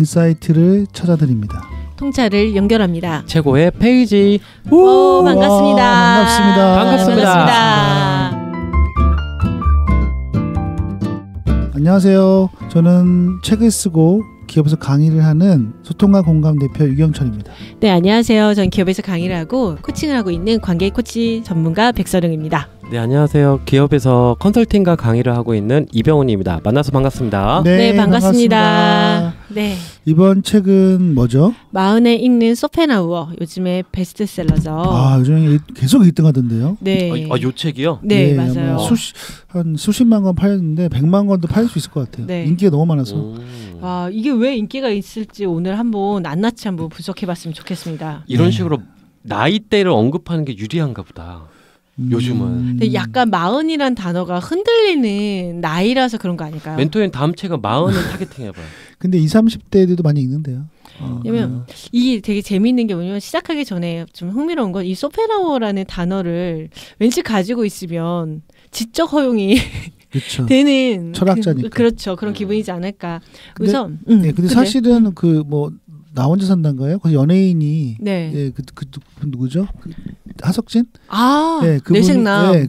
인사이트를 찾아드립니다. 통찰을 연결합니다. 최고의 페이지. 오, 반갑습니다. 반갑습니다. 안녕하세요. 저는 책을 쓰고 기업에서 강의를 하는 소통과 공감 대표 유경철입니다. 네, 안녕하세요. 전 기업에서 강의를 하고 코칭을 하고 있는 관계 코치 전문가 백서령입니다. 네, 안녕하세요. 기업에서 컨설팅과 강의를 하고 있는 이병훈입니다. 만나서 반갑습니다. 네, 반갑습니다. 네. 이번 책은 뭐죠? 마흔에 읽는 소펜하우어. 요즘에 베스트셀러죠. 아, 요즘에 계속 1등 하던데요? 네. 요 책이요? 네, 맞아요. 한 수십만 권 팔렸는데 100만 권도 팔릴 수 있을 것 같아요. 네. 인기가 너무 많아서. 아, 이게 왜 인기가 있을지 오늘 한번 낱낱이 한번 분석해봤으면 좋겠습니다. 이런 식으로 나이대를 언급하는 게 유리한가 보다. 요즘은. 근데 약간 마흔이란 단어가 흔들리는 나이라서 그런 거 아닐까요? 멘토인 다음 책은 마흔을 타겟팅 해봐요. 근데 20, 30대들도 많이 읽는데요. 왜냐면 이게 되게 재미있는 게 뭐냐면 시작하기 전에 좀 흥미로운 건 이 소펜하우어라는 단어를 왠지 가지고 있으면 지적 허용이 그렇죠. 되는 철학자니까. 그렇죠. 그런 기분이지 않을까. 우선 근데 사실은 그 뭐 나 혼자 산다인가요? 그 연예인이 예, 그 누구죠? 하석진? 아, 네, 뇌생남. 네,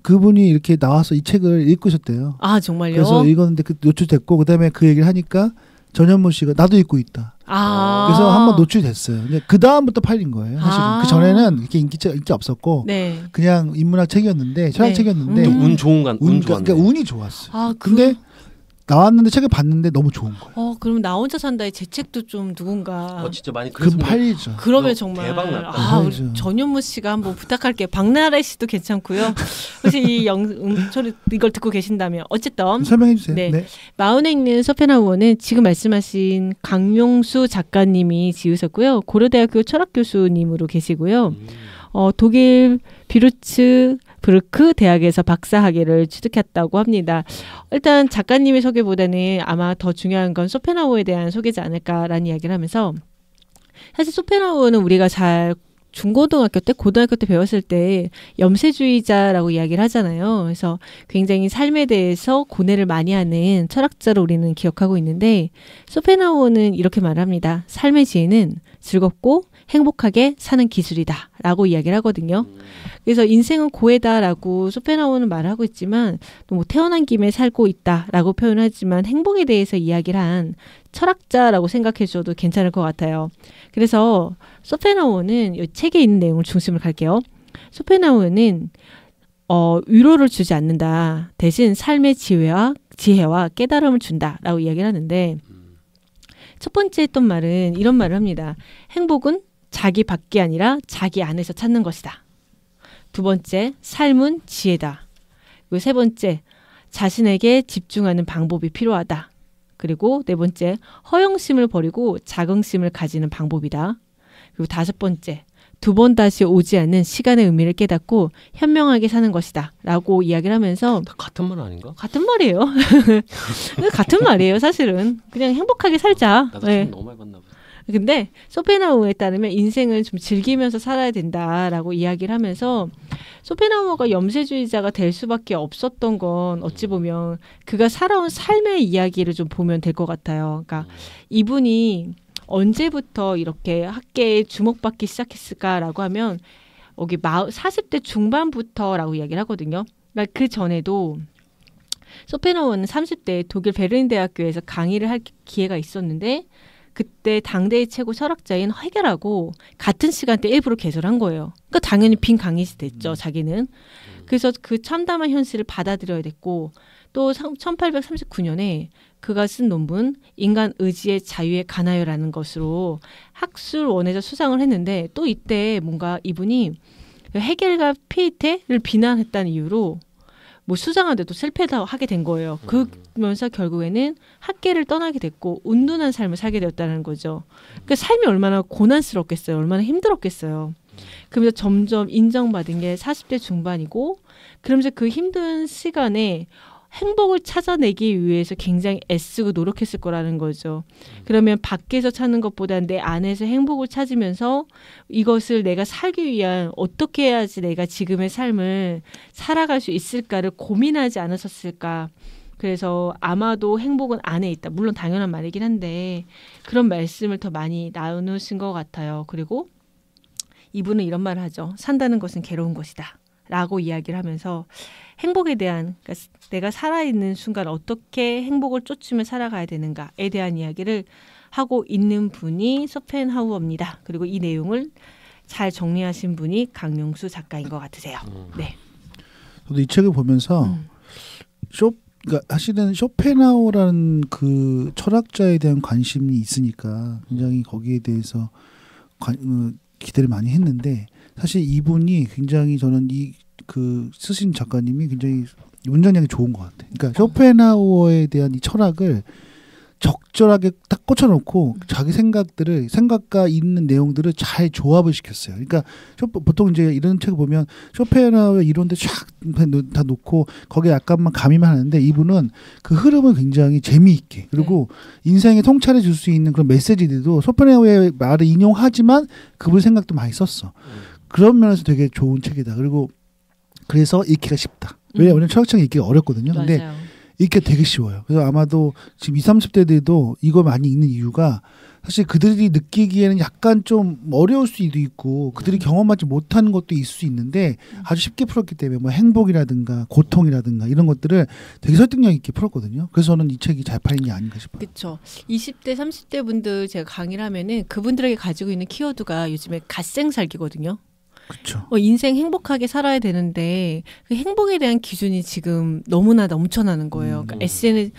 그분이 이렇게 나와서 이 책을 읽으셨대요. 아, 정말요? 그래서 읽었는데 노출됐고 그다음에 그 얘기를 하니까 전현무 씨가 나도 읽고 있다. 아. 그래서 한번 노출됐어요. 근데 그 다음부터 팔린 거예요. 사실은 그 전에는 이렇게 인기 없었고 그냥 인문학 책이었는데 철학 책이었는데 운 좋은 건 그러니까 운이 좋았어요. 아, 근데 나왔는데 책을 봤는데 너무 좋은 거예요. 그럼 나 혼자 산다의 제 책도 좀 누군가 진짜 많이 그 팔리죠. 그러면 정말 대박 났다. 우리 전현무 씨가 한번 부탁할게요. 박나래 씨도 괜찮고요. 혹시 이 이걸 듣고 계신다면 어쨌든 설명해 주세요. 네. 마흔에 읽는 소펜하우어는 지금 말씀하신 강용수 작가님이 지으셨고요. 고려대학교 철학 교수님으로 계시고요. 독일 비루츠부르크 대학에서 박사학위를 취득했다고 합니다. 일단 작가님의 소개보다는 아마 더 중요한 건 소펜하우어에 대한 소개지 않을까라는 이야기를 하면서 사실 소펜하우어는 우리가 잘 중고등학교 때 고등학교 때 배웠을 때 염세주의자라고 이야기를 하잖아요. 그래서 굉장히 삶에 대해서 고뇌를 많이 하는 철학자로 우리는 기억하고 있는데 소펜하우어는 이렇게 말합니다. 삶의 지혜는 즐겁고 행복하게 사는 기술이다 라고 이야기를 하거든요. 그래서 인생은 고해다라고 소펜하우어는 말하고 있지만 또 뭐 태어난 김에 살고 있다라고 표현하지만 행복에 대해서 이야기를 한 철학자라고 생각해 주셔도 괜찮을 것 같아요. 그래서 소펜하우어는 이 책에 있는 내용을 중심을 갈게요. 소펜하우어는 위로를 주지 않는다. 대신 삶의 지혜와 깨달음을 준다라고 이야기를 하는데 첫 번째 했던 말은 이런 말을 합니다. 행복은 자기 밖이 아니라 자기 안에서 찾는 것이다. 두 번째, 삶은 지혜다. 그리고 세 번째, 자신에게 집중하는 방법이 필요하다. 그리고 네 번째, 허영심을 버리고 자긍심을 가지는 방법이다. 그리고 다섯 번째, 두 번 다시 오지 않는 시간의 의미를 깨닫고 현명하게 사는 것이다 라고 이야기를 하면서 같은 말 아닌가? 같은 말이에요. 같은 말이에요. 사실은 그냥 행복하게 살자. 나도 좀 너무 많이 봤나 보다. 근데 소펜하우어에 따르면 인생을 좀 즐기면서 살아야 된다라고 이야기를 하면서 소펜하우어가 염세주의자가 될 수밖에 없었던 건 어찌 보면 그가 살아온 삶의 이야기를 좀 보면 될 것 같아요. 그러니까 이분이 언제부터 이렇게 학계에 주목받기 시작했을까라고 하면 여기 40대 중반부터라고 이야기를 하거든요. 그러니까 그 전에도 소펜하우어는 30대에 독일 베르린 대학교에서 강의를 할 기회가 있었는데 그때 당대의 최고 철학자인 헤겔하고 같은 시간대에 일부러 개설한 거예요. 그러니까 당연히 빈 강의시 됐죠, 자기는. 그래서 그 참담한 현실을 받아들여야 됐고 또 1839년에 그가 쓴 논문 인간 의지의 자유에 관하여라는 것으로 학술원에서 수상을 했는데 또 이때 뭔가 이분이 헤겔과 피에테를 비난했다는 이유로 뭐 수상한데도 실패하게 된 거예요. 그러면서 결국에는 학계를 떠나게 됐고 운둔한 삶을 살게 되었다는 거죠. 그러니까 삶이 얼마나 고난스럽겠어요. 얼마나 힘들었겠어요. 그러면서 점점 인정받은 게 40대 중반이고 그러면서 그 힘든 시간에 행복을 찾아내기 위해서 굉장히 애쓰고 노력했을 거라는 거죠. 그러면 밖에서 찾는 것보다 내 안에서 행복을 찾으면서 이것을 내가 살기 위한 어떻게 해야지 내가 지금의 삶을 살아갈 수 있을까를 고민하지 않으셨을까. 그래서 아마도 행복은 안에 있다. 물론 당연한 말이긴 한데 그런 말씀을 더 많이 나누신 것 같아요. 그리고 이분은 이런 말을 하죠. 산다는 것은 괴로운 것이다. 라고 이야기를 하면서 행복에 대한, 그러니까 내가 살아있는 순간 어떻게 행복을 쫓으며 살아가야 되는가에 대한 이야기를 하고 있는 분이 쇼펜하우어입니다. 그리고 이 내용을 잘 정리하신 분이 강용수 작가인 것 같으세요. 네. 저도 이 책을 보면서 그러니까 사실은 쇼펜하우어라는 그 철학자에 대한 관심이 있으니까 굉장히 거기에 대해서 기대를 많이 했는데 사실 이분이 굉장히 저는 그 쓰신 작가님이 굉장히 문장력이 좋은 것 같아요. 그러니까 쇼펜하우어에 대한 이 철학을 적절하게 딱 꽂혀놓고 자기 생각과 있는 내용들을 잘 조합을 시켰어요. 그러니까 보통 이제 이런 책을 보면 쇼펜하우어 이론들 쫙 다 놓고 거기에 약간만 가미만 하는데 이분은 그 흐름을 굉장히 재미있게 그리고 인생에 통찰해 줄 수 있는 그런 메시지들도 쇼펜하우어의 말을 인용하지만 그분 생각도 많이 썼어. 그런 면에서 되게 좋은 책이다. 그래서 읽기가 쉽다. 왜냐하면 철학책은 읽기가 어렵거든요. 근데 맞아요. 읽기가 되게 쉬워요. 그래서 아마도 지금 20, 30대들도 이거 많이 읽는 이유가 사실 그들이 느끼기에는 약간 좀 어려울 수도 있고 그들이 경험하지 못하는 것도 있을 수 있는데 아주 쉽게 풀었기 때문에 뭐 행복이라든가 고통이라든가 이런 것들을 되게 설득력 있게 풀었거든요. 그래서 저는 이 책이 잘 팔린 게 아닌가 싶어요. 그렇죠. 20대, 30대 분들 제가 강의를 하면은 그분들에게 가지고 있는 키워드가 요즘에 갓생살기거든요. 그렇죠. 인생 행복하게 살아야 되는데 그 행복에 대한 기준이 지금 너무나 넘쳐나는 거예요. 그러니까 SNS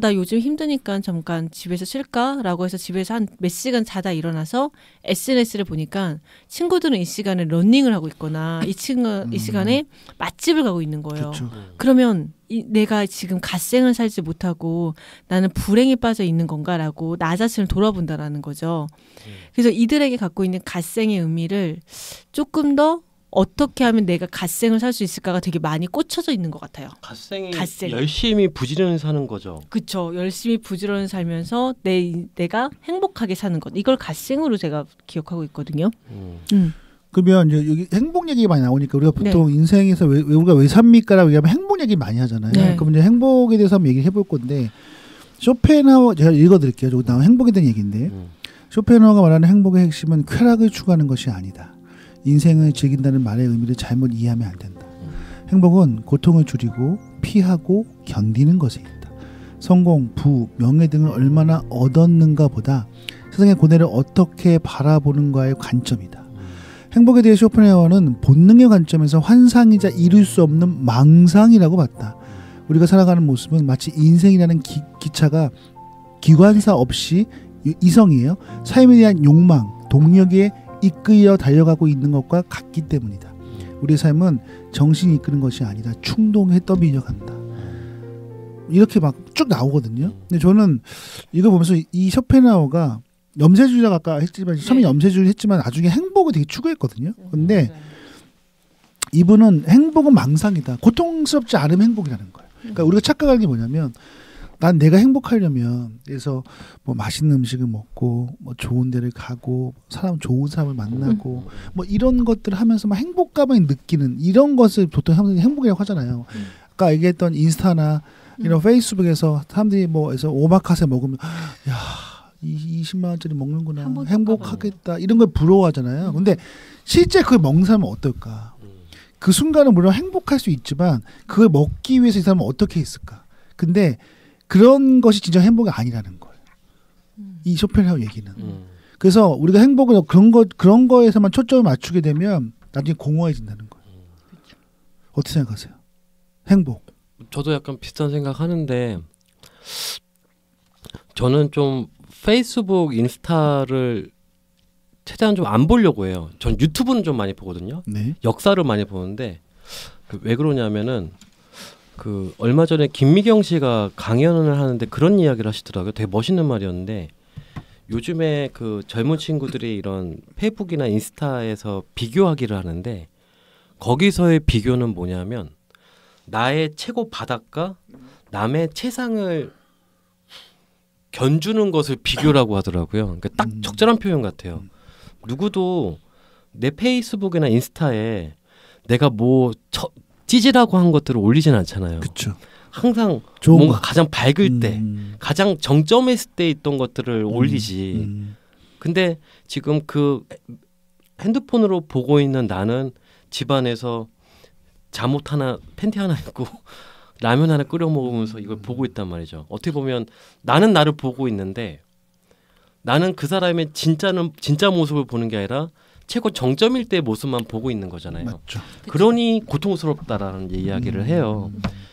나 요즘 힘드니까 잠깐 집에서 쉴까라고 해서 집에서 한 몇 시간 자다 일어나서 SNS를 보니까 친구들은 이 시간에 러닝을 하고 있거나 이 시간에 맛집을 가고 있는 거예요. 그렇죠. 그러면 내가 지금 갓생을 살지 못하고 나는 불행에 빠져 있는 건가라고 나 자신을 돌아본다라는 거죠. 그래서 이들에게 갖고 있는 갓생의 의미를 조금 더 어떻게 하면 내가 갓생을 살 수 있을까가 되게 많이 꽂혀져 있는 것 같아요. 갓생. 열심히 부지런히 사는 거죠. 그렇죠. 열심히 부지런히 살면서 내가 행복하게 사는 것. 이걸 갓생으로 제가 기억하고 있거든요. 그러면 이제 여기 행복 얘기 많이 나오니까 우리가 보통 인생에서 우리가 왜 삽니까라고 얘기하면 행복 얘기 많이 하잖아요. 그럼 이제 행복에 대해서 한번 얘기를 해볼 건데 쇼펜하우어 제가 읽어드릴게요. 저기 나온 행복에 대한 얘기인데 쇼펜하우어가 말하는 행복의 핵심은 쾌락을 추구하는 것이 아니다. 인생을 즐긴다는 말의 의미를 잘못 이해하면 안 된다. 행복은 고통을 줄이고 피하고 견디는 것에 있다. 성공, 부, 명예 등을 얼마나 얻었는가 보다 세상의 고뇌를 어떻게 바라보는가의 관점이다. 행복에 대해 쇼펜하우어는 본능의 관점에서 환상이자 이룰 수 없는 망상이라고 봤다. 우리가 살아가는 모습은 마치 인생이라는 기차가 기관사 없이 이성이에요. 삶에 대한 욕망, 동력에 이끌려 달려가고 있는 것과 같기 때문이다. 우리의 삶은 정신이 이끄는 것이 아니다. 충동에 떠밀려 간다. 이렇게 막 쭉 나오거든요. 근데 저는 이거 보면서 이 쇼펜하우어가 염세주의라고 아까 했지만 처음에 염세주의를 했지만 나중에 행복을 되게 추구했거든요. 근데 이분은 행복은 망상이다. 고통스럽지 않으면 행복이라는 거예요. 그러니까 우리가 착각하는 게 뭐냐면 난 내가 행복하려면 그래서 뭐 맛있는 음식을 먹고 뭐 좋은 데를 가고 좋은 사람을 만나고 뭐 이런 것들을 하면서 막 행복감을 느끼는 이런 것을 보통 사람들이 행복이라고 하잖아요. 아까 얘기했던 인스타나 이런 페이스북에서 사람들이 뭐에서 오마카세 먹으면 야 20만 원짜리 먹는구나 행복하겠다 이런 걸 부러워하잖아요. 근데 실제 그걸 먹는 사람은 어떨까? 그 순간은 물론 행복할 수 있지만 그걸 먹기 위해서 이 사람은 어떻게 했을까? 근데 그런 것이 진짜 행복이 아니라는 거예요. 이 쇼펜하우어 얘기는. 그래서 우리가 행복을 그런 거에서만 초점을 맞추게 되면 나중에 공허해진다는 거예요. 어떻게 생각하세요? 행복. 저도 약간 비슷한 생각하는데 저는 좀 페이스북, 인스타를 최대한 좀 안 보려고 해요. 전 유튜브는 좀 많이 보거든요. 네. 역사를 많이 보는데 왜 그러냐면은 얼마 전에 김미경 씨가 강연을 하는데 그런 이야기를 하시더라고요. 되게 멋있는 말이었는데 요즘에 그 젊은 친구들이 이런 페이스북이나 인스타에서 비교하기를 하는데 거기서의 비교는 뭐냐면 나의 최고 바닥과 남의 최상을 견주는 것을 비교라고 하더라고요. 그러니까 딱 적절한 표현 같아요. 누구도 내 페이스북이나 인스타에 내가 뭐 찌질하고 한 것들을 올리진 않잖아요. 그쵸. 항상 뭔가 가장 밝을 때, 가장 정점에 있을 때 있던 것들을 올리지. 근데 지금 그 핸드폰으로 보고 있는 나는 집안에서 잠옷 하나, 팬티 하나 입고 라면 하나 끓여 먹으면서 이걸 보고 있단 말이죠. 어떻게 보면 나는 나를 보고 있는데 나는 그 사람의 진짜 모습을 보는 게 아니라 최고 정점일 때의 모습만 보고 있는 거잖아요. 맞죠. 그러니 고통스럽다라는 이야기를 해요.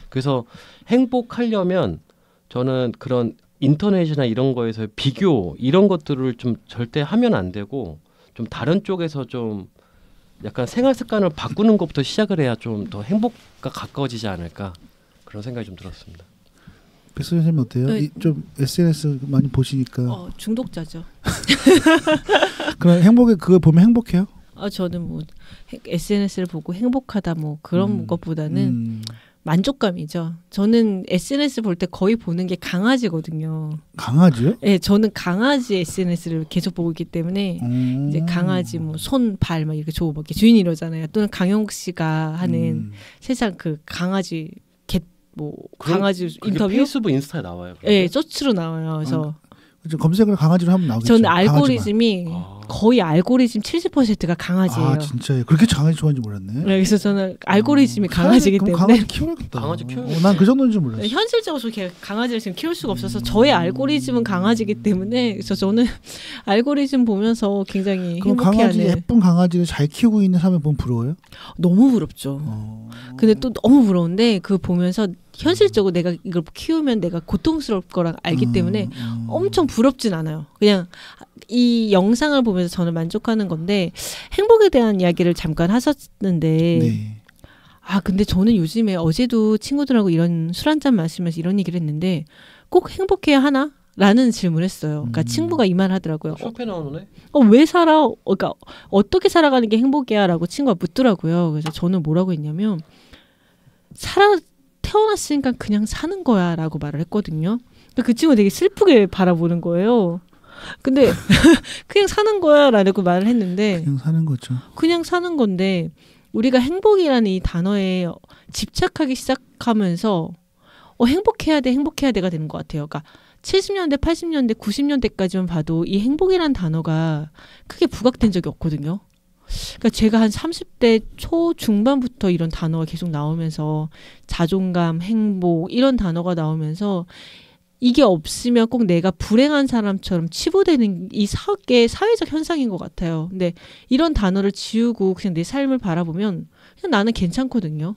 그래서 행복하려면 저는 그런 인터넷이나 이런 거에서 비교 이런 것들을 좀 절대 하면 안 되고 좀 다른 쪽에서 좀 약간 생활 습관을 바꾸는 것부터 시작을 해야 좀 더 행복과 가까워지지 않을까 그런 생각이 좀 들었습니다. 백수 선생님 어때요? 네. 좀 SNS 많이 보시니까 중독자죠. 그럼 행복에 그걸 보면 행복해요? 저는 뭐 SNS를 보고 행복하다 뭐 그런 것보다는 만족감이죠. 저는 SNS 볼 때 거의 보는 게 강아지거든요. 강아지요? 네, 저는 강아지 SNS를 계속 보고 있기 때문에 이제 강아지 뭐 손, 발 막 이렇게 주고 막 주인이 이러잖아요. 또는 강영욱 씨가 하는 세상 그 강아지 뭐 강아지 인터뷰 페이스북 인스타에 나와요. 네, 서치로 나와요. 그래서 검색을 강아지로 하면 나오겠죠. 저는 알고리즘이 거의 알고리즘 70%가 강아지예요. 아 진짜요? 그렇게 강아지 좋아하는지 몰랐네. 네, 그래서 저는 알고리즘이 강아지이기 때문에 강아지 키워야겠다. 강아지 키워야겠다. 난 그 정도인 줄 몰랐어. 현실적으로 그렇게 강아지를 지금 키울 수가 없어서 저의 알고리즘은 강아지이기 때문에 그래서 저는 알고리즘 보면서 굉장히 그럼 행복해하는. 강아지 예쁜 강아지를 잘 키우고 있는 사람을 보면 부러워요? 너무 부럽죠. 근데 또 너무 부러운데 그 보면서 현실적으로 내가 이걸 키우면 내가 고통스러울 거라 알기 때문에 엄청 부럽진 않아요. 그냥 이 영상을 보면서 저는 만족하는 건데 행복에 대한 이야기를 잠깐 하셨는데 네. 근데 저는 요즘에 어제도 친구들하고 이런 술 한잔 마시면서 이런 얘기를 했는데 꼭 행복해야 하나? 라는 질문을 했어요. 그러니까 친구가 이 말 하더라고요. 쇼펜하우네? 왜 살아? 그러니까 어떻게 살아가는 게 행복이야? 라고 친구가 묻더라고요. 그래서 저는 뭐라고 했냐면 태어났으니까 그냥 사는 거야 라고 말을 했거든요. 그 친구가 되게 슬프게 바라보는 거예요. 근데 그냥 사는 거야 라고 말을 했는데 그냥 사는 거죠. 그냥 사는 건데 우리가 행복이라는 이 단어에 집착하기 시작하면서 행복해야 돼가 되는 것 같아요. 그러니까 70년대, 80년대, 90년대까지만 봐도 이 행복이라는 단어가 크게 부각된 적이 없거든요. 그러니까 제가 한 30대 초중반부터 이런 단어가 계속 나오면서 자존감, 행복 이런 단어가 나오면서 이게 없으면 꼭 내가 불행한 사람처럼 치부되는 이 사회적 현상인 것 같아요. 근데 이런 단어를 지우고 그냥 내 삶을 바라보면 그냥 나는 괜찮거든요.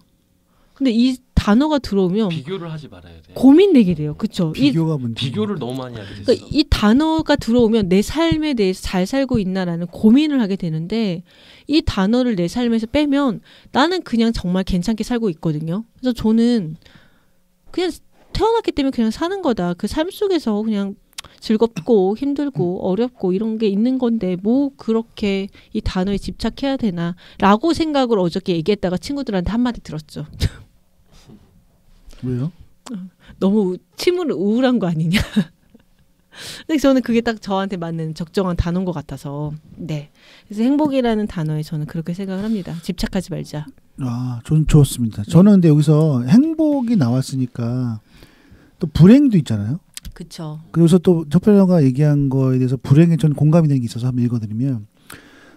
근데 이 단어가 들어오면 비교를 하지 말아야 돼. 고민되게 돼요. 그렇죠? 비교가 문제. 비교를 너무 많이 하게 됐어. 그러니까 이 단어가 들어오면 내 삶에 대해서 잘 살고 있나라는 고민을 하게 되는데 이 단어를 내 삶에서 빼면 나는 그냥 정말 괜찮게 살고 있거든요. 그래서 저는 그냥 태어났기 때문에 그냥 사는 거다. 그 삶 속에서 그냥 즐겁고 힘들고 어렵고 이런 게 있는 건데 뭐 그렇게 이 단어에 집착해야 되나 라고 생각을 어저께 얘기했다가 친구들한테 한마디 들었죠. 왜요? 너무 우울한 거 아니냐. 근데 저는 그게 딱 저한테 맞는 적정한 단어인 것 같아서 네. 그래서 행복이라는 단어에 저는 그렇게 생각을 합니다. 집착하지 말자. 좋습니다. 저는 근데 여기서 행복이 나왔으니까 또 불행도 있잖아요. 그렇죠. 그래서 또 쇼펜하우어가 얘기한 거에 대해서 불행에 저는 공감이 되는 게 있어서 한번 읽어드리면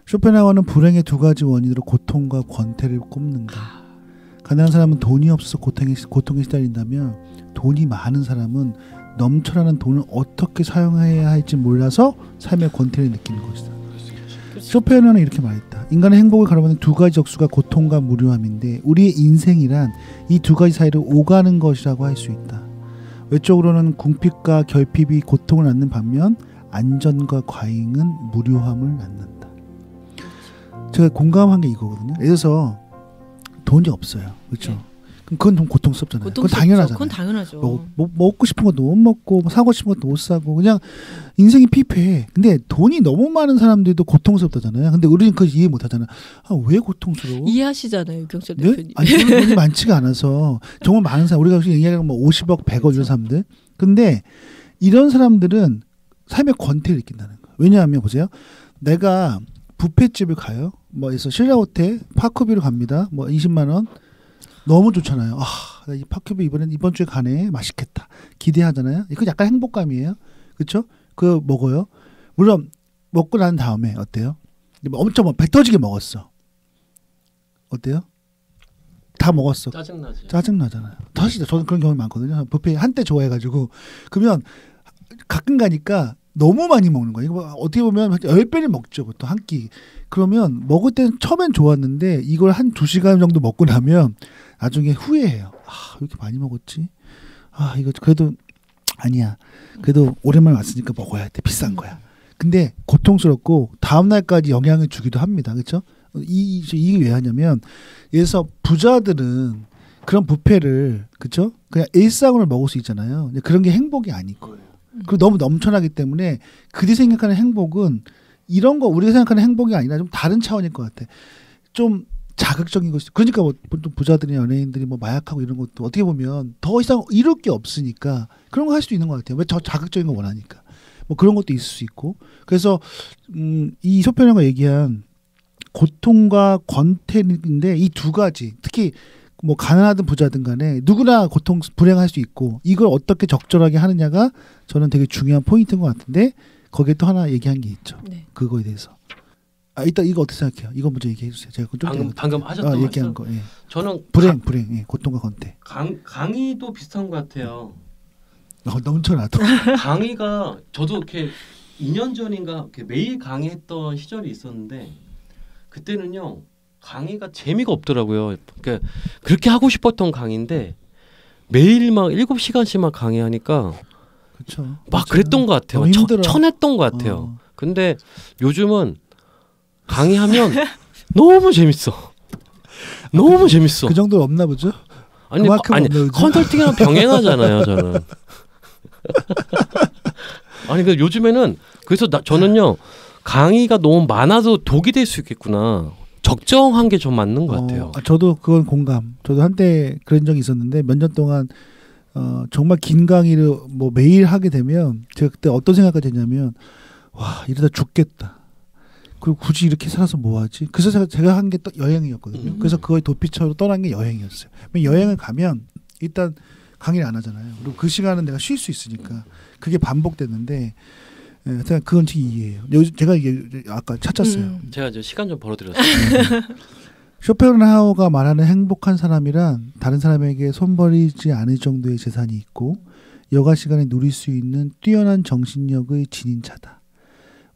쇼펜하우어는 불행의 두 가지 원인으로 고통과 권태를 꼽는다. 가난한 사람은 돈이 없어서 고통에 시달린다면 돈이 많은 사람은 넘쳐나는 돈을 어떻게 사용해야 할지 몰라서 삶의 권태를 느끼는 것이다. 쇼펜하우어는 이렇게 말했다. 인간의 행복을 가로막는 두 가지 적수가 고통과 무료함인데 우리의 인생이란 이 두 가지 사이를 오가는 것이라고 할 수 있다. 외적으로는 궁핍과 결핍이 고통을 낳는 반면 안전과 과잉은 무료함을 낳는다. 제가 공감한 게 이거거든요. 예를 들어서 돈이 없어요. 그렇죠? 네. 그럼 그건 좀 고통스럽잖아요. 그건 당연하잖아요. 그건 당연하죠. 먹고 싶은 것도 못 먹고 사고 싶은 것도 못 사고 그냥 인생이 피폐해. 근데 돈이 너무 많은 사람들도 고통스럽다잖아요. 근데 우리는 그걸 이해 못하잖아요. 왜 고통스러워? 이해하시잖아요, 유경철 대표님. 아니 돈이 많지가 않아서 정말 많은 사람 우리가 얘기하는 뭐 50억, 100억 이런 사람들. 근데 이런 사람들은 삶의 권태를 느낀다는 거예요. 왜냐하면 보세요. 내가 뷔페집을 가요. 뭐에서 신라호텔 파크뷰로 갑니다. 뭐 20만 원. 너무 좋잖아요. 나 이 팥큐브 이번 주에 가네. 맛있겠다. 기대하잖아요. 이거 약간 행복감이에요. 그렇죠? 그거 먹어요. 물론 먹고 난 다음에 어때요? 엄청 배 터지게 먹었어. 어때요? 다 먹었어. 짜증나잖아요. 사실 저는 그런 경험이 많거든요. 뷔페 한때 좋아해가지고 그러면 가끔 가니까 너무 많이 먹는 거예요. 이거 어떻게 보면 10배를 먹죠. 보통 한 끼. 그러면 먹을 때는 처음엔 좋았는데 이걸 한 2시간 정도 먹고 나면 나중에 후회해요. 아, 왜 이렇게 많이 먹었지? 아, 이거 그래도 아니야. 그래도 오랜만에 왔으니까 먹어야 돼. 비싼 거야. 근데 고통스럽고 다음 날까지 영향을 주기도 합니다. 그렇죠? 이게 왜 하냐면 예서 부자들은 그런 뷔페를 그렇죠? 그냥 일상으로 먹을 수 있잖아요. 근데 그런 게 행복이 아닐 거예요. 그리고 너무 넘쳐나기 때문에 그들이 생각하는 행복은 이런 거 우리가 생각하는 행복이 아니라 좀 다른 차원일 것 같아. 좀 자극적인 것이. 그러니까 뭐 보통 부자들이 연예인들이 뭐 마약하고 이런 것도 어떻게 보면 더 이상 이룰 게 없으니까 그런 거 할 수도 있는 것 같아요. 왜 저 자극적인 거 원하니까. 뭐 그런 것도 있을 수 있고. 그래서 이 소편이가 얘기한 고통과 권태인데 이 두 가지 특히 뭐 가난하든 부자든 간에 누구나 고통 불행할 수 있고 이걸 어떻게 적절하게 하느냐가 저는 되게 중요한 포인트인 것 같은데 거기에 또 하나 얘기한 게 있죠. 네. 그거에 대해서. 일단 이거 어떻게 생각해요? 이거 먼저 얘기해 주세요. 제가 좀 방금 하셨던 얘기한 거. 예. 저는 불행, 예. 고통과 권태. 강의도 비슷한 것 같아요. 넘쳐나도. 강의가 저도 이렇게 2년 전인가 이렇게 매일 강의했던 시절이 있었는데 그때는요 강의가 재미가 없더라고요. 그러니까 그렇게 하고 싶었던 강의인데 매일 막 7시간씩만 강의하니까 그쵸. 막 맞아요. 그랬던 것 같아요. 천했던 것 같아요. 근데 요즘은 강의하면 너무 재밌어. 너무 재밌어. 그 정도 없나 보죠? 아니 컨설팅이랑 병행하잖아요. 저는. 아니 그 요즘에는 그래서 저는요 강의가 너무 많아도 독이 될 수 있겠구나. 적정한 게 좀 맞는 것 같아요. 저도 그건 공감. 저도 한때 그런 적이 있었는데 몇 년 동안 정말 긴 강의를 뭐 매일 하게 되면 제가 그때 어떤 생각이 드냐면 와 이러다 죽겠다. 그리고 굳이 이렇게 살아서 뭐하지? 그래서 제가 한 게 또 여행이었거든요. 그래서 그거의 도피처로 떠난 게 여행이었어요. 여행을 가면 일단 강의를 안 하잖아요. 그리고 그 시간은 내가 쉴 수 있으니까 그게 반복됐는데 그건 제 이해예요. 제가 이게 아까 찾았어요. 제가 이제 시간 좀 벌어드렸어요. 쇼펜하우어가 말하는 행복한 사람이란 다른 사람에게 손버리지 않을 정도의 재산이 있고 여가 시간에 누릴 수 있는 뛰어난 정신력의 지닌자다.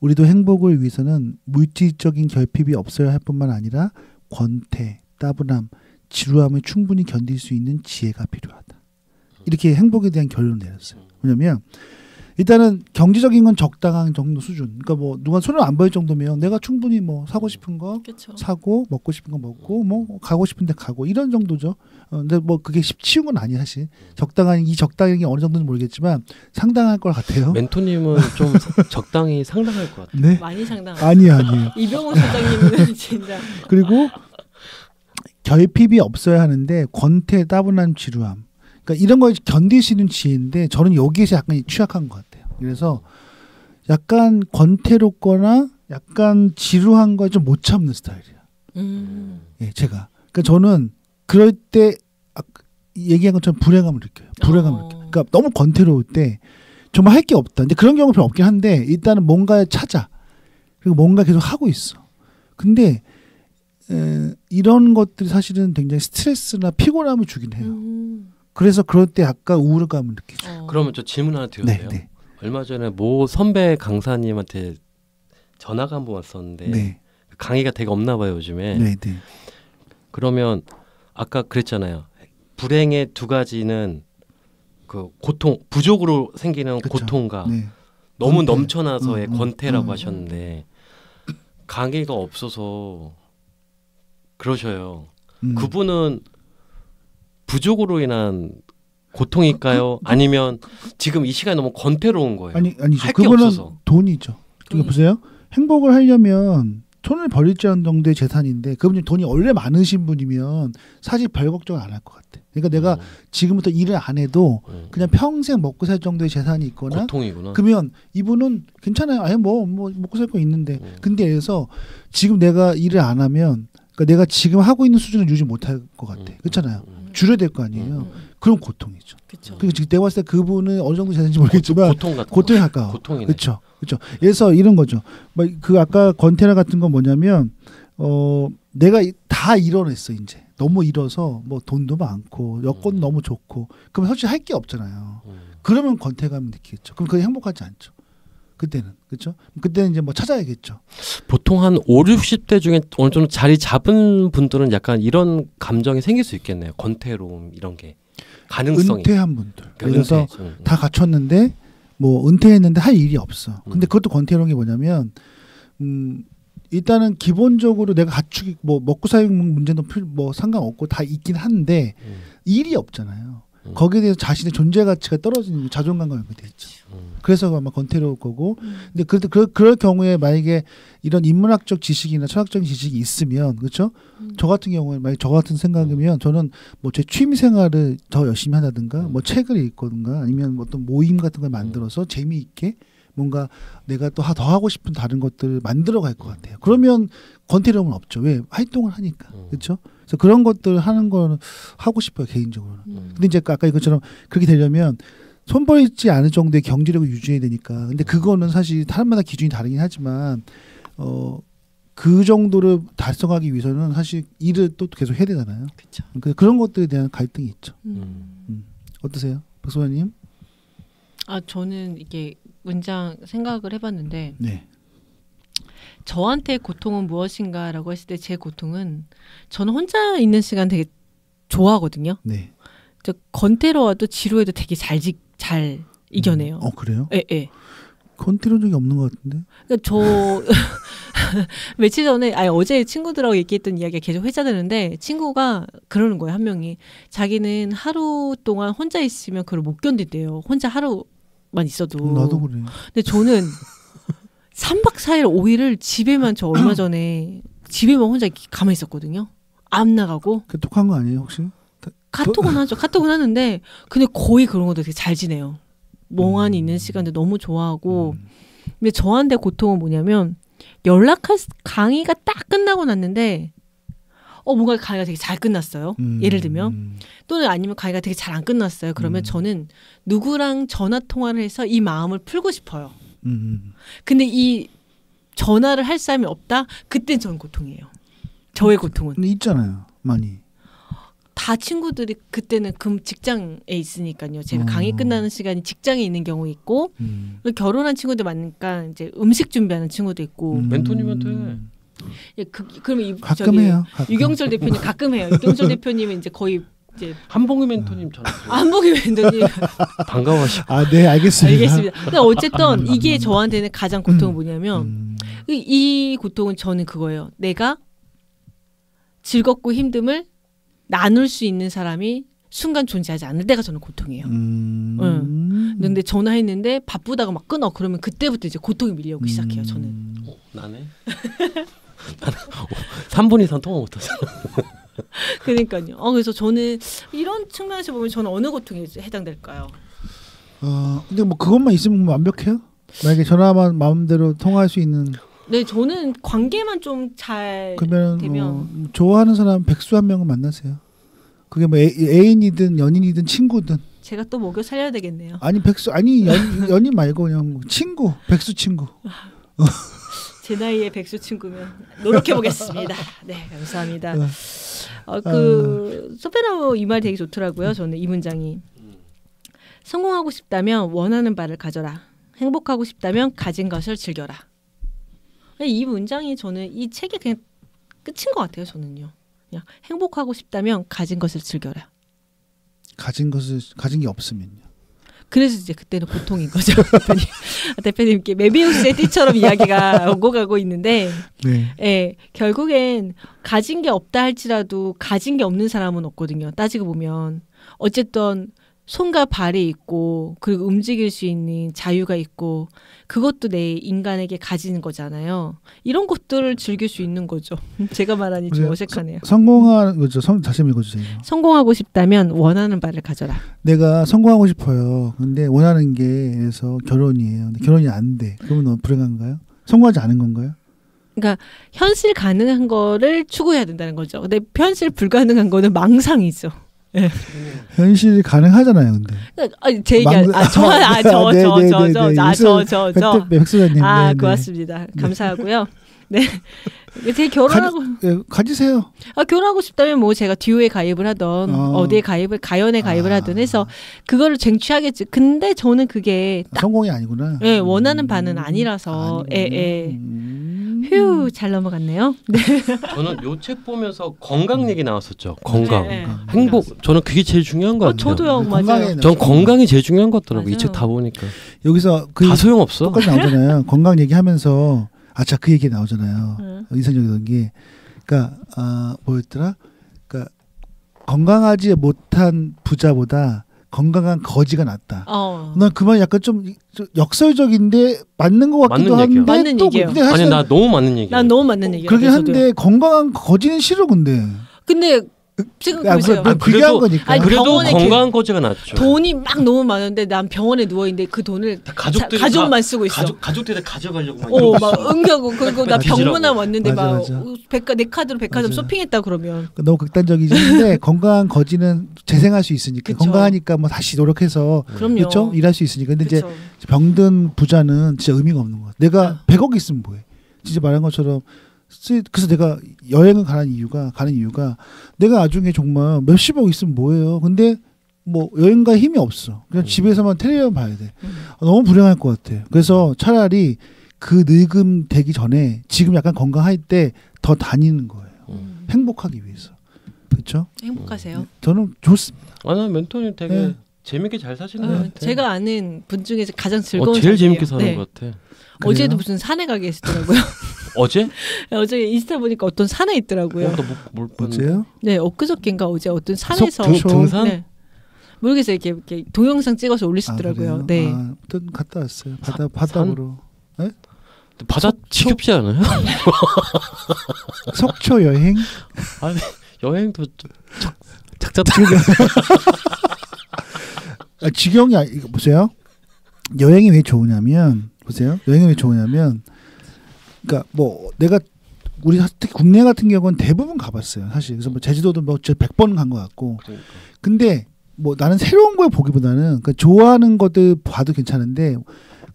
우리도 행복을 위해서는 물질적인 결핍이 없어야 할 뿐만 아니라 권태, 따분함, 지루함을 충분히 견딜 수 있는 지혜가 필요하다. 이렇게 행복에 대한 결론을 내렸어요. 왜냐하면 일단은 경제적인 건 적당한 정도 수준. 그러니까 뭐 누가 손을 안 벌 정도면 내가 충분히 뭐 사고 싶은 거 그쵸. 사고 먹고 싶은 거 먹고 뭐 가고 싶은데 가고 이런 정도죠. 근데 뭐 그게 쉬운 건 아니에요 사실. 적당한 이 적당한 게 어느 정도는 모르겠지만 상당할 것 같아요. 멘토님은 좀 적당히 상당할 것 같아요. 네? 많이 상당. 아니에요. 이병호 소장님은 진짜. 그리고 결핍이 없어야 하는데 권태, 따분함, 지루함. 그러니까 이런 걸 견딜 수 있는 지혜인데 저는 여기에서 약간 취약한 것 같아요. 그래서 약간 권태롭거나 약간 지루한 걸 좀 못 참는 스타일이에요. 예, 제가. 그러니까 저는 그럴 때 얘기한 것처럼 불행함을 느껴요. 불행함을 느껴요. 그러니까 너무 권태로울 때 정말 할 게 없다. 근데 그런 경우가 별로 없긴 한데 일단은 뭔가를 찾아. 그리고 뭔가 계속 하고 있어. 근데 이런 것들이 사실은 굉장히 스트레스나 피곤함을 주긴 해요. 그래서 그럴 때 약간 우울감을 느끼죠. 그러면 저 질문 하나 드려도 돼요? 네. 얼마 전에 모 선배 강사님한테 전화가 한 번 왔었는데 네. 강의가 되게 없나 봐요 요즘에. 네. 그러면 아까 그랬잖아요. 불행의 두 가지는 그 고통, 부족으로 생기는 그쵸. 고통과 너무 권태. 넘쳐나서의 권태라고 하셨는데 강의가 없어서 그러셔요. 그분은 부족으로 인한 고통일까요? 아니면 지금 이 시간이 너무 권태로운 거예요? 아니죠. 할 게 그분은 없어서. 돈이죠. 그러니까 보세요. 행복을 하려면 손을 벌릴 정도의 재산인데 그분이 돈이 원래 많으신 분이면 사실 별 걱정 안 할 것 같아. 그러니까 내가 지금부터 일을 안 해도 그냥 평생 먹고 살 정도의 재산이 있거나 고통이구나. 그러면 이분은 괜찮아요. 아예 뭐 먹고 살 거 있는데 근데 그래서 지금 내가 일을 안 하면 그러니까 내가 지금 하고 있는 수준을 유지 못할 것 같아. 그렇잖아요. 줄여야 될 거 아니에요. 그런 고통이죠. 그쵸. 그리고 지금 내가 봤을 때 그분은 어느 정도 되는지 모르겠지만 고통에 가까워. 고통이네. 그렇죠. 그렇죠. 그래서 이런 거죠. 그 아까 권태라 같은 건 뭐냐면 내가 다 이뤄냈어 이제. 너무 잃어서 뭐 돈도 많고 여건도 너무 좋고 그럼 솔직히 할 게 없잖아요. 그러면 권태감을 느끼겠죠. 그럼 그게 행복하지 않죠. 그때는 그렇죠. 그때는 이제 뭐 찾아야겠죠. 보통 한 5, 60대 중에 어느 정도 자리 잡은 분들은 약간 이런 감정이 생길 수 있겠네요. 권태로움 이런 게 가능성이. 은퇴한 분들. 그래서 다 갖췄는데 뭐 은퇴했는데 할 일이 없어. 근데 그것도 권태로운 게 뭐냐면 일단은 기본적으로 내가 갖추기 뭐 먹고 사는 문제도 뭐 상관없고 다 있긴 한데 일이 없잖아요. 거기에 대해서 자신의 존재 가치가 떨어지는 자존감과 연결돼 있죠. 그래서 아마 권태로울 거고. 근데 그럴 경우에 만약에 이런 인문학적 지식이나 철학적인 지식이 있으면 그렇죠. 저 같은 경우에 만약 저 같은 생각이면 저는 뭐 제 취미 생활을 더 열심히 한다든가 뭐 책을 읽거든가 아니면 어떤 모임 같은 걸 만들어서 재미있게 뭔가 내가 또 더 하고 싶은 다른 것들을 만들어 갈 것 같아요. 그러면 권태로움은 없죠. 왜? 활동을 하니까. 그렇죠? 그래서 그런 것들 하는 거는 하고 싶어요. 개인적으로는. 근데 이제 아까 이것처럼 그렇게 되려면 손버리지 않을 정도의 경제력을 유지해야 되니까. 근데 그거는 사실 사람마다 기준이 다르긴 하지만 그 정도를 달성하기 위해서는 사실 일을 또 계속 해야 되잖아요. 그쵸. 그런 것들에 대한 갈등이 있죠. 어떠세요? 박소연님? 저는 이게 문장 생각을 해봤는데 네. 저한테 고통은 무엇인가라고 했을 때 제 고통은 저는 혼자 있는 시간 되게 좋아하거든요. 네. 저 권태로워도 지루해도 되게 잘 이겨내요. 그래요? 예. 권태로운 적이 없는 것 같은데. 그러니까 저 며칠 전에 어제 친구들하고 얘기했던 이야기가 계속 회자되는데 친구가 그러는 거예요. 한 명이 자기는 하루 동안 혼자 있으면 그걸 못 견딘대요. 혼자 하루만 있어도. 나도 그래. 근데 저는 3박 4일 5일을 집에만 저 얼마 전에 집에만 혼자 가만히 있었거든요. 안 나가고. 독한 거 아니에요 혹시? 카톡은 하죠. 카톡은 하는데 근데 거의 그런 것도 되게 잘 지내요. 멍하니 있는 시간도 너무 좋아하고. 근데 저한테 고통은 뭐냐면 강의가 딱 끝나고 났는데 뭔가 강의가 되게 잘 끝났어요. 예를 들면 또는 아니면 강의가 되게 잘 안 끝났어요. 그러면 저는 누구랑 전화 통화를 해서 이 마음을 풀고 싶어요. 근데 이 전화를 할 사람이 없다? 그땐 저는 고통이에요. 저의 고통은. 근데 있잖아요. 많이. 다 친구들이 그때는 직장에 있으니까요. 제가 강의 끝나는 시간이 직장에 있는 경우 있고 결혼한 친구들 많으니까 이제 음식 준비하는 친구도 있고. 멘토님한테. 그러면 가끔 해요. 유경철 대표님 가끔 해요. 유경철 대표님은 이제 거의 이제 한봉희 멘토님 전화. 한봉희 멘토님 반가워하시고. 네, 알겠습니다. 알겠습니다. 근데 어쨌든 이게 저한테는 가장 고통은 뭐냐면 이 고통은 저는 그거예요. 내가 즐겁고 힘듦을 나눌 수 있는 사람이 순간 존재하지 않을 때가 저는 고통이에요. 근데 전화했는데 바쁘다가 막 끊어. 그러면 그때부터 이제 고통이 밀려오기 시작해요. 저는. 나네. 3분 이상 통화 못하잖아. 그러니까요. 그래서 저는 이런 측면에서 보면 저는 어느 고통에 해당될까요? 근데 뭐 그것만 있으면 완벽해요? 만약에 전화만 마음대로 통화할 수 있는. 네, 저는 관계만 좀 잘 되면 좋아하는 사람 백수 한 명은 만나세요. 그게 뭐 애인이든 연인이든 친구든. 제가 또 먹여 살려야 되겠네요. 아니 백수 연인 말고 그냥 친구 백수 친구. 제 나이에 백수 친구면 노력해 보겠습니다. 네, 감사합니다. 소페나우 이 말 되게 좋더라고요. 저는 이 문장이 성공하고 싶다면 원하는 바를 가져라. 행복하고 싶다면 가진 것을 즐겨라. 이 문장이 저는 이 책이 그냥 끝인 것 같아요. 저는요. 그냥 행복하고 싶다면 가진 것을 즐겨라. 가진 게 없으면요. 그래서 이제 그때는 고통인 거죠. 대표님께 메비우스의 띠처럼 이야기가 오고 가고 있는데, 네, 결국엔 가진 게 없다 할지라도 가진 게 없는 사람은 없거든요. 따지고 보면 어쨌든 손과 발이 있고 그리고 움직일 수 있는 자유가 있고 그것도 내 인간에게 가지는 거잖아요. 이런 것들을 즐길 수 있는 거죠. 제가 말하니 좀 어색하네요. 성공하는 거죠. 다시 한번 읽어주세요. 성공하고 싶다면 원하는 바를 가져라. 내가 성공하고 싶어요. 근데 원하는 게 그래서 결혼이에요. 근데 결혼이 안 돼. 그러면 너무 불행한가요? 성공하지 않은 건가요? 그러니까 현실 가능한 거를 추구해야 된다는 거죠. 근데 현실 불가능한 거는 망상이죠. 네. 현실이 가능하잖아요, 근데. 제 얘기 백수장님. 고맙습니다. 감사하고요. 네. 제 결혼하고 가지세요. 결혼하고 싶다면 뭐 제가 듀오에 가입을 하던 어디에 가연에 가입을 하든 해서 그거를 쟁취하겠지. 근데 저는 그게 성공이 아니구나. 네, 원하는 바는 아니라서. 휴, 잘 넘어갔네요. 네. 저는 요 책 보면서 건강 얘기 나왔었죠. 건강, 행복. 저는 그게 제일 중요한 것 같아요. 저도요, 맞아요. 전 건강이 제일 중요한 것 같더라고. 이 책 다 보니까. 여기서 다 소용없어. 똑같이 나오잖아요. 건강 얘기하면서 그 얘기 나오잖아요. 인상적이던 게, 그러니까 뭐였더라? 그러니까 건강하지 못한 부자보다 건강한 거지가 낫다. 난 그 말 약간 좀 역설적인데 맞는 것 같기도 한데 맞는 얘기예요. 아니 나 너무 맞는 얘기야. 난 너무 맞는 얘기야. 그러긴 한데 건강한 거지는 싫어 근데. 지금 보세요. 그래도 건강한 거지가 낫죠. 돈이 막 너무 많은데 난 병원에 누워 있는데 그 돈을 가족만 쓰고 있어. 가족들이 가져가려고 막 응겨고 그리고 나 병문안 왔는데 막 내 카드로 백화점 쇼핑했다 그러면 너무 극단적이지만 건강한 거지는 재생할 수 있으니까 그쵸. 건강하니까 뭐 다시 노력해서 그렇죠 일할 수 있으니까. 근데 그쵸. 이제 병든 부자는 진짜 의미가 없는 거야. 내가 100억 있으면 뭐해? 진짜 말한 것처럼. 그래서 내가 여행을 가는 이유가 내가 나중에 정말 몇십억 있으면 뭐해요. 근데 뭐 여행 갈 힘이 없어. 그냥 집에서만 텔레비전 봐야 돼. 너무 불행할 것 같아. 그래서 차라리 그 늙음 되기 전에 지금 약간 건강할 때 더 다니는 거예요. 행복하기 위해서. 그렇죠? 행복하세요. 저는 좋습니다. 난 멘토님 되게 재밌게 잘 사시는 것 같아요. 제가 아는 분 중에서 가장 즐거운 제일 재밌게 사는 것 같아. 어제도 무슨 산에 가 계시더라고요. 어제? 어제 인스타 보니까 어떤 산에 있더라고요. 뭘 어제요? 네, 엊그저께인가 어제 어떤 산에서 등산? 네. 모르겠어요. 이렇게 동영상 찍어서 올리시더라고요. 네. 아무튼 갔다 왔어요. 바다로. 네? 바다 지겹지 않아요? 속초 여행? 아니 여행도 작작 지경이 이거 보세요. 여행이 왜 좋으냐면 그러니까 뭐 내가 우리 특히 국내 같은 경우는 대부분 가봤어요. 사실 그래서 뭐 제주도도 뭐 100번 간 것 같고. 그러니까. 근데 뭐 나는 새로운 걸 보기보다는 그러니까 좋아하는 것들 봐도 괜찮은데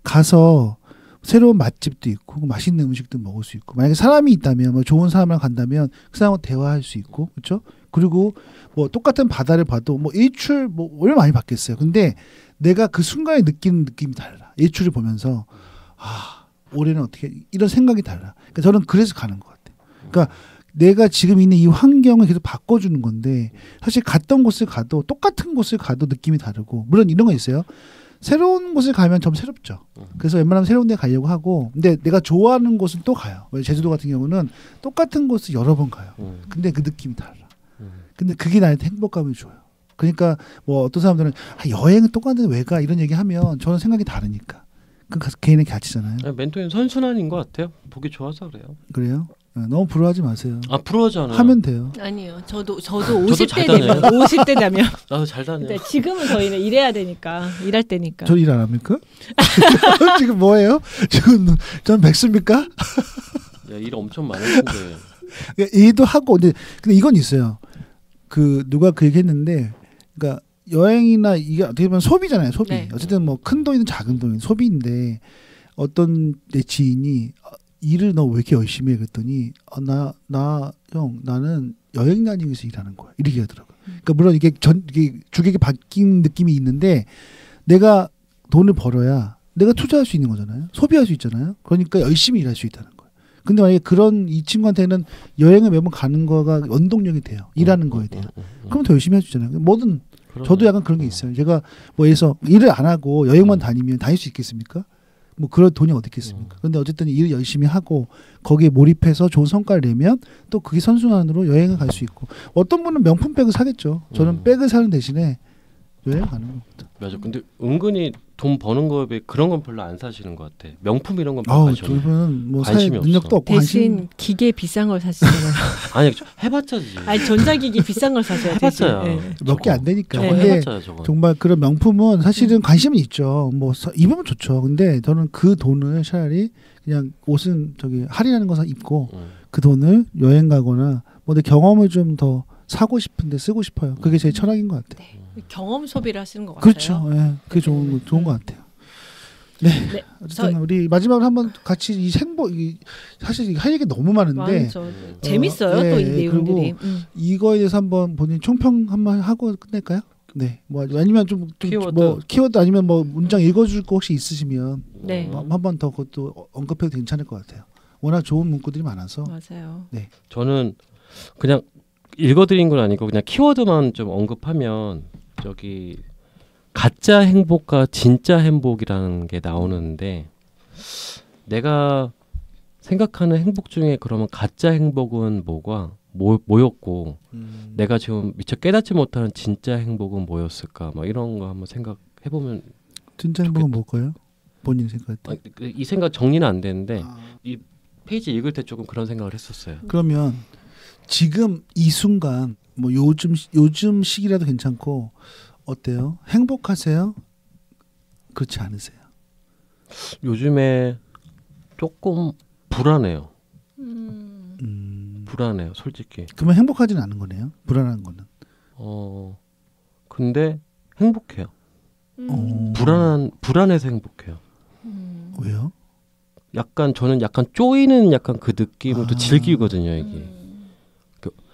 가서 새로운 맛집도 있고 맛있는 음식도 먹을 수 있고 만약에 사람이 있다면 뭐 좋은 사람이랑 간다면 그 사람과 대화할 수 있고 그렇죠? 그리고 뭐 똑같은 바다를 봐도 뭐 일출 뭐 얼마나 많이 봤겠어요. 근데 내가 그 순간에 느끼는 느낌이 달라. 일출을 보면서 올해는 어떻게 이런 생각이 달라. 그러니까 저는 그래서 가는 것 같아요. 그러니까 내가 지금 있는 이 환경을 계속 바꿔주는 건데 사실 갔던 곳을 가도 똑같은 곳을 가도 느낌이 다르고 물론 이런 거 있어요. 새로운 곳을 가면 좀 새롭죠. 그래서 웬만하면 새로운 데 가려고 하고 근데 내가 좋아하는 곳은 또 가요. 제주도 같은 경우는 똑같은 곳을 여러 번 가요. 근데 그 느낌이 달라. 근데 그게 나한테 행복감을 줘요. 그러니까 뭐 어떤 사람들은 여행은 똑같은데 왜 가? 이런 얘기하면 저는 생각이 다르니까. 그건 개인의 가치잖아요. 멘토님 선순환인 것 같아요. 보기 좋아서 그래요. 그래요? 너무 부러워하지 마세요. 부러워하지 않아요. 하면 돼요. 아니요. 저도 50대 되면 50대 되면 나도 잘 다녀요. 지금은 저희는 일해야 되니까 일할 때니까. 저 일 안 합니까? 지금 뭐예요? 지금 전 백수입니까? 일 엄청 많으신데. 일도 하고 근데 이건 있어요. 그 누가 그 얘기했는데, 그러니까 여행이나 이게 어떻게 보면 소비잖아요. 소비. 네. 어쨌든 뭐 큰 돈이든 작은 돈이든 소비인데 어떤 내 지인이 일을 너 왜 이렇게 열심히 해 그랬더니 나는 여행 다니기 위해서 일하는 거야 이렇게 하더라고요. 그러니까 물론 이게 주객이 바뀐 느낌이 있는데 내가 돈을 벌어야 내가 투자할 수 있는 거잖아요. 소비할 수 있잖아요. 그러니까 열심히 일할 수 있다는 거예요. 근데 만약에 그런 이 친구한테는 여행을 매번 가는 거가 원동력이 돼요. 일하는 거에 대한. 그럼 더 열심히 해주잖아요. 뭐든 저도 약간 그런 게 있어요. 제가 뭐 해서 일을 안 하고 여행만 다니면 다닐 수 있겠습니까? 뭐 그런 돈이 어디 있겠습니까? 근데 어쨌든 일을 열심히 하고 거기에 몰입해서 좋은 성과를 내면 또 그게 선순환으로 여행을 갈 수 있고 어떤 분은 명품 백을 사겠죠. 저는 백을 사는 대신에 여행 가는 겁니다. 맞아. 근데 은근히 돈 버는 거에 비해 그런 건 별로 안 사시는 것 같아. 명품 이런 건 별로 관심이 뭐 능력도 없고 대신 기계 비싼 걸 사시잖아요. 아니 해봤자지. 아니 전자기기 비싼 걸 사셔야 되지. 해봤자요. 몇 개 안 되니까. 근데 정말 그런 명품은 사실은 관심은 있죠. 뭐 입으면 좋죠. 근데 저는 그 돈을 차라리 그냥 옷은 저기 할인하는 거 사 입고 그 돈을 여행 가거나 뭐 내 경험을 좀 더 사고 싶은데 쓰고 싶어요. 그게 제 철학인 것 같아요. 네. 경험 소비를 하시는 것 같아요. 그렇죠. 네. 그게 좋은 것 같아요. 네. 어쨌든 우리 마지막으로 한번 같이 이 행복 사실 할 얘기 너무 많은데 재밌어요. 또 이 내용들이. 이거에 대해서 한번 본인 총평 한번 하고 끝낼까요? 네. 뭐 아니면 좀 키워드 아니면 뭐 문장 읽어줄 거 혹시 있으시면 네. 한 번 더 그것도 언급해도 괜찮을 것 같아요. 워낙 좋은 문구들이 많아서. 맞아요. 네. 저는 그냥 읽어드린 건 아니고 그냥 키워드만 좀 언급하면 저기 가짜 행복과 진짜 행복이라는 게 나오는데 내가 생각하는 행복 중에 그러면 가짜 행복은 뭐였고 내가 지금 미처 깨닫지 못하는 진짜 행복은 뭐였을까 막 이런 거 한번 생각해보면 진짜 행복은 뭘까요? 본인 생각할 때. 이 생각 정리는 안 되는데 이 페이지 읽을 때 조금 그런 생각을 했었어요. 그러면 지금 이 순간 뭐 요즘 시기라도 괜찮고 어때요? 행복하세요? 그렇지 않으세요? 요즘에 조금 불안해요. 불안해요, 솔직히. 그러면 행복하지는 않은 거네요. 불안한 거는. 근데 행복해요. 불안해서 행복해요. 왜요? 저는 약간 쪼이는 약간 그 느낌을 또 즐기거든요, 이게.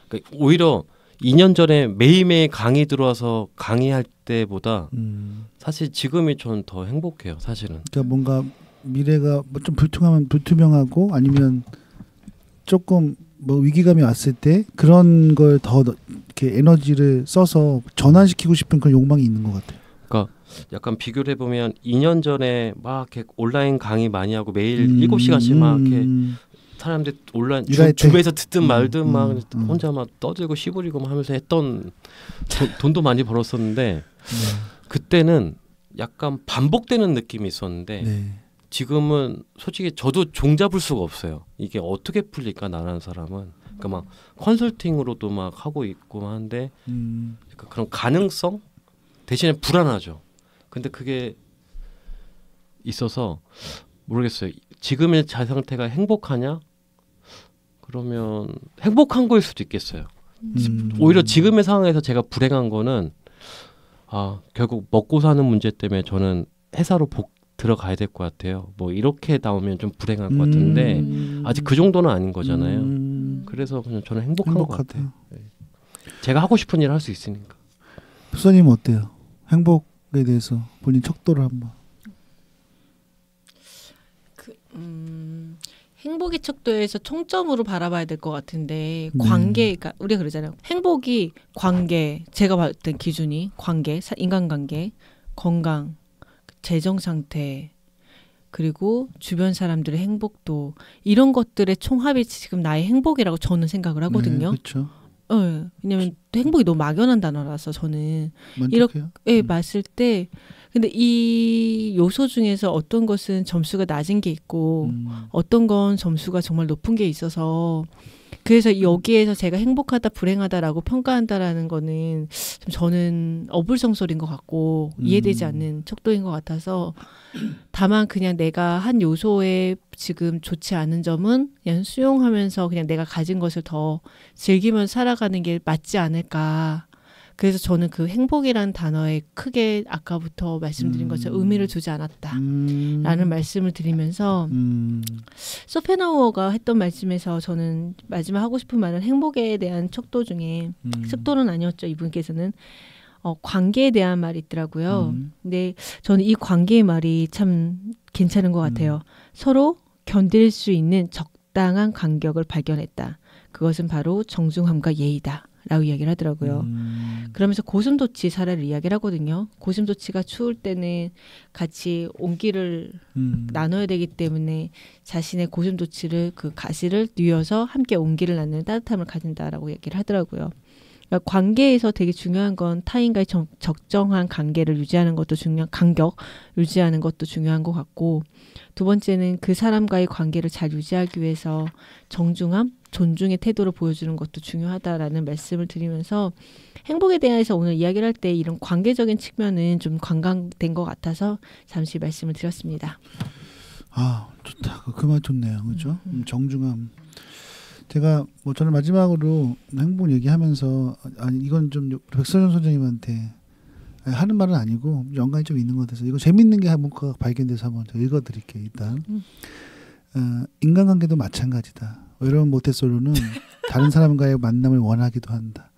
그러니까 오히려 2년 전에 매일매일 강의 들어와서 강의할 때보다 사실 지금이 전 더 행복해요, 사실은. 그러니까 뭔가 미래가 뭐 좀 불투명하고 아니면 조금 뭐 위기감이 왔을 때 그런 걸 더 이렇게 에너지를 써서 전환시키고 싶은 그런 욕망이 있는 것 같아요. 그러니까 약간 비교를 해보면 2년 전에 막 이렇게 온라인 강의 많이 하고 매일 7시간씩 막 이렇게 사람들 온라인 주변에서 듣든 말든 막 혼자 막 떠들고 시부리고 하면서 했던 돈도 많이 벌었었는데 그때는 약간 반복되는 느낌이 있었는데 지금은 솔직히 저도 종잡을 수가 없어요. 이게 어떻게 풀릴까 나라는 사람은. 그러니까 막 컨설팅으로도 막 하고 있고 한데 그러니까 그런 가능성 대신에 불안하죠. 근데 그게 있어서 모르겠어요. 지금의 자 상태가 행복하냐? 그러면 행복한 거일 수도 있겠어요. 오히려 지금의 상황에서 제가 불행한 거는 결국 먹고 사는 문제 때문에 저는 회사로 들어가야 될 것 같아요. 뭐 이렇게 나오면 좀 불행할 것 같은데 아직 그 정도는 아닌 거잖아요. 그래서 그냥 저는 행복한 것 같아요. 네. 제가 하고 싶은 일을 할 수 있으니까. 부사님 어때요? 행복에 대해서 본인 척도를 한번. 행복의 척도에서 총점으로 바라봐야 될 것 같은데 관계, 그러니까 우리가 그러잖아요. 행복이 관계, 제가 봤던 기준이 관계, 인간관계, 건강, 재정 상태, 그리고 주변 사람들의 행복도 이런 것들의 총합이 지금 나의 행복이라고 저는 생각을 하거든요. 그렇죠. 왜냐면 행복이 너무 막연한 단어라서 저는 만족해요? 이렇게 봤을 때 근데 이 요소 중에서 어떤 것은 점수가 낮은 게 있고 어떤 건 점수가 정말 높은 게 있어서 그래서 여기에서 제가 행복하다 불행하다라고 평가한다라는 거는 좀 저는 어불성설인 것 같고 이해되지 않는 척도인 것 같아서 다만 그냥 내가 한 요소에 지금 좋지 않은 점은 그냥 수용하면서 그냥 내가 가진 것을 더 즐기면서 살아가는 게 맞지 않을까. 그래서 저는 그 행복이라는 단어에 크게 아까부터 말씀드린 것처럼 의미를 두지 않았다라는 말씀을 드리면서 쇼펜하우어가 했던 말씀에서 저는 마지막 하고 싶은 말은 행복에 대한 척도 중에 척도는 아니었죠. 이분께서는 관계에 대한 말이 있더라고요. 근데 저는 이 관계의 말이 참 괜찮은 것 같아요. 서로 견딜 수 있는 적당한 간격을 발견했다. 그것은 바로 정중함과 예의다. 라고 이야기를 하더라고요. 그러면서 고슴도치 사례를 이야기를 하거든요. 고슴도치가 추울 때는 같이 온기를 나눠야 되기 때문에 자신의 고슴도치를 그 가시를 뉘어서 함께 온기를 나누는 따뜻함을 가진다라고 얘기를 하더라고요. 그러니까 관계에서 되게 중요한 건 타인과의 적정한 관계를 유지하는 것도 간격 유지하는 것도 중요한 것 같고 두 번째는 그 사람과의 관계를 잘 유지하기 위해서 정중함, 존중의 태도를 보여주는 것도 중요하다라는 말씀을 드리면서 행복에 대해서 오늘 이야기를 할 때 이런 관계적인 측면은 좀 관광된 것 같아서 잠시 말씀을 드렸습니다. 좋다. 그 말 좋네요. 그렇죠? 정중함. 제가 뭐 저는 마지막으로 행복 얘기하면서 아니 이건 좀 백선영 선생님한테 하는 말은 아니고 연관이 좀 있는 것 같아서 이거 재밌는 게 뭔가 발견돼서 한번 읽어드릴게요. 일단 인간관계도 마찬가지다. 외로운 모태솔로는 다른 사람과의 만남을 원하기도 한다.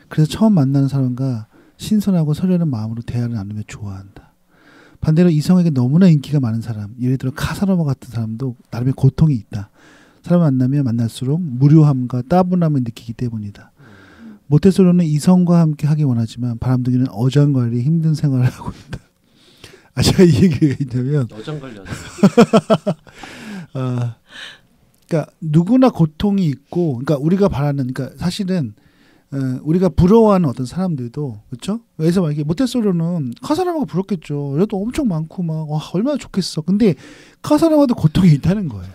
그래서 처음 만나는 사람과 신선하고 설레는 마음으로 대화를 나누며 좋아한다. 반대로 이성에게 너무나 인기가 많은 사람, 예를 들어 카사노바 같은 사람도 나름의 고통이 있다. 사람을 만나면 만날수록 무료함과 따분함을 느끼기 때문이다. 모태솔로는 이성과 함께 하기 원하지만 바람둥이는 어장관리 힘든 생활을 하고 있다. 아 제가 이 얘기가 왜 있냐면 어장관리 그러니까 누구나 고통이 있고, 그러니까 우리가 바라는, 그러니까 사실은 우리가 부러워하는 어떤 사람들도 그렇죠. 그래서 막 이게 모태솔로는 카사노바가 부럽겠죠. 여도 엄청 많고 막 와, 얼마나 좋겠어. 근데 카사노바도 고통이 있다는 거예요.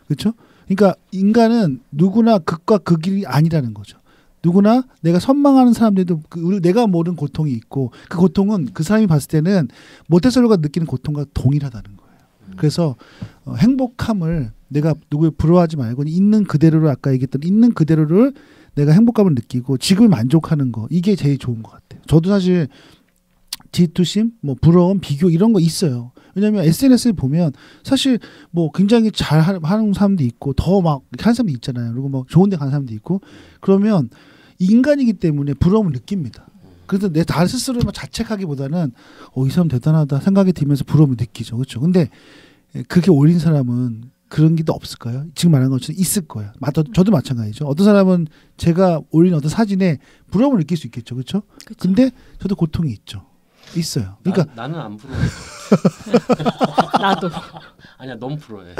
그렇죠. 그러니까 인간은 누구나 극과 극이 아니라는 거죠. 누구나 내가 선망하는 사람들도 내가 모르는 고통이 있고 그 고통은 그 사람이 봤을 때는 모태솔로가 느끼는 고통과 동일하다는 거예요. 그래서 행복함을 내가 누구를 부러워하지 말고 있는 그대로를 아까 얘기했던 있는 그대로를 내가 행복감을 느끼고 지금을 만족하는 거 이게 제일 좋은 것 같아요. 저도 사실 질투심, 뭐 부러움, 비교 이런 거 있어요. 왜냐하면 SNS를 보면 사실 뭐 굉장히 잘 하는 사람도 있고 더 막 하는 사람도 있잖아요. 그리고 막 좋은 데 가는 사람도 있고 그러면 인간이기 때문에 부러움을 느낍니다. 그래서 내 나 스스로를 막 자책하기보다는 이 사람 대단하다 생각이 들면서 부러움을 느끼죠. 그렇죠. 근데 그렇게 올린 사람은 그런 게 또 없을까요? 지금 말한 것처럼 있을 거예요. 저도 마찬가지죠. 어떤 사람은 제가 올린 어떤 사진에 부러움을 느낄 수 있겠죠. 그렇죠? 근데 저도 고통이 있어요. 그러니까 나는 안 부러워. 나도. 아니야, 너무 부러워해.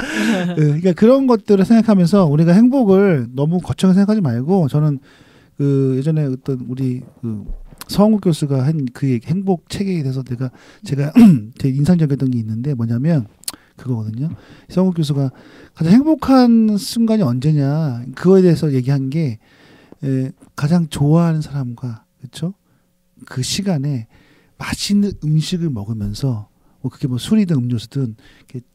그러니까 그런 것들을 생각하면서 우리가 행복을 너무 거창하게 생각하지 말고 저는 그 예전에 어떤 우리 그 서홍국 교수가 한 그 행복 책에 대해서 제가 되게 인상적이었던 게 있는데 뭐냐면 그거거든요. 서홍국 교수가 가장 행복한 순간이 언제냐 그거에 대해서 얘기한 게 가장 좋아하는 사람과 그렇죠? 그 시간에 맛있는 음식을 먹으면서 뭐 그게 뭐 술이든 음료수든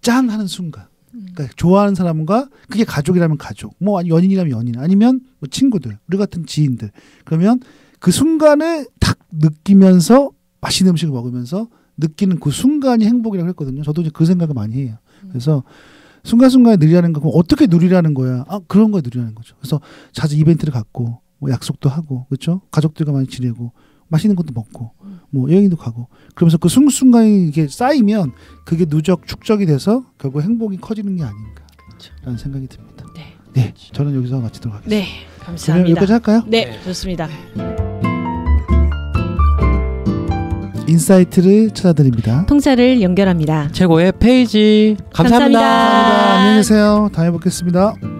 짠 하는 순간. 그러니까 좋아하는 사람과 그게 가족이라면 가족, 뭐 연인이라면 연인, 아니면 뭐 친구들, 우리 같은 지인들. 그러면 그 순간을 딱 느끼면서 맛있는 음식을 먹으면서 느끼는 그 순간이 행복이라고 했거든요. 저도 이제 그 생각을 많이 해요. 그래서 순간순간에 누리라는 거, 그럼 어떻게 누리라는 거야? 그런 걸 누리라는 거죠. 그래서 자주 이벤트를 갖고 뭐 약속도 하고, 그렇죠? 가족들과 많이 지내고 맛있는 것도 먹고 뭐 여행도 가고 그러면서 그 순간이 이게 쌓이면 그게 누적 축적이 돼서 결국 행복이 커지는 게 아닌가라는 생각이 듭니다. 네, 저는 여기서 마치도록 하겠습니다. 네, 감사합니다. 여기까지 할까요? 네, 좋습니다. 인사이트를 찾아드립니다. 통찰을 연결합니다. 최고의 페이지. 감사합니다. 감사합니다. 안녕히 계세요. 다음에 뵙겠습니다.